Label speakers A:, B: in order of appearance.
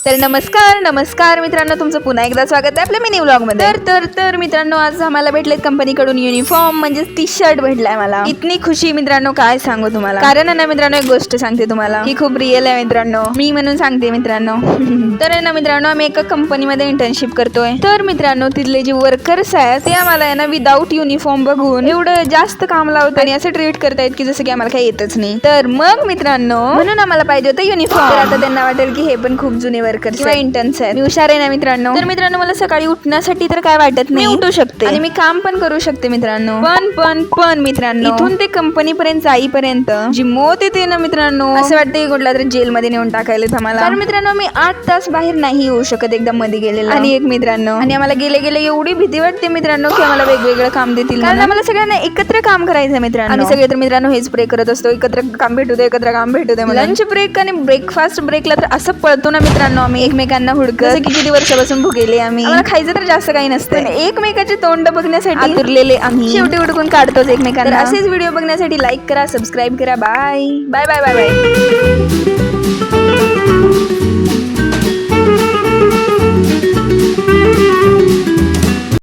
A: तर नमस्कार मित्रांनो, तुमचं पुन्हा एकदा स्वागत आहे आपल्या मिनी व्लॉगमध्ये। तर मित्रांनो, आज आम्हाला भेटलेत कंपनीकडून युनिफॉर्म म्हणजे टी शर्ट भेटलाय मला। इतनी खुशी मित्रांनो, काय सांगू तुम्हाला। कारण आहे ना मित्रांनो, एक गोष्ट सांगते तुम्हाला, ही खूप रिअल आहे मित्रांनो, मी म्हणून सांगते मित्रांनो। तर आहे ना मित्रांनो, आम्ही एका कंपनीमध्ये इंटर्नशिप करतोय। तर मित्रांनो, तिथले जे वर्कर्स आहेत ते आम्हाला आहे ना विदाऊट युनिफॉर्म बघून एवढं जास्त काम लावतात आणि असं ट्रीट करतायत की जसं की आम्हाला काही येतच नाही। तर मग मित्रांनो, म्हणून आम्हाला पाहिजे होतं युनिफॉर्म। तर आता त्यांना वाटेल की हे पण खूप जुने वर्कर्स किंवा इंटर्न्स आहेत, मी हुशार आहे ना मित्रांनो। तर मित्रांनो, मला सकाळी उठण्यासाठी तर काय वाटत नाही, उठू शकते आणि मी काम पण करू शकते मित्रांनो। पण मित्रांनो, इथून ते कंपनी पर्यंत जाईपर्यंत जी मौत येते ना मित्रांनो, असं वाटतं कुठला तरी जेल मध्ये नेऊन टाकायला आम्हाला। तर मित्रांनो, मी 8 तास बाहेर नाही येऊ शकत एकदम मध्ये गेलेलं आणि एक मित्रांनो, आणि आम्हाला गेले एवढी भीती वाटते मित्रांनो की आम्हाला वेगवेगळं काम देतील, कारण आम्हाला सगळ्यांना एकत्र काम करायचं आहे मित्रांनो। आम्ही सगळे तर मित्रांनो हेच प्रे करत असतो, एकत्र काम भेटू दे। लंच ब्रेक आणि ब्रेकफास्ट ब्रेकला तर असं पळतो ना मित्रांनो आम्ही एकमेकांना हुडकत, जसं की किती वर्षापासून भुकेले आम्ही। आम्हाला खायचं तर जास्त काही नसतं, एकमेकाचे तोंड बघण्यासाठी आतुरलेले आम्ही शेवटी हुडकून काढतोच एकमेकांना। असेच व्हिडिओ बघण्यासाठी लाईक करा, सबस्क्राईब करा। Bye bye bye bye bye.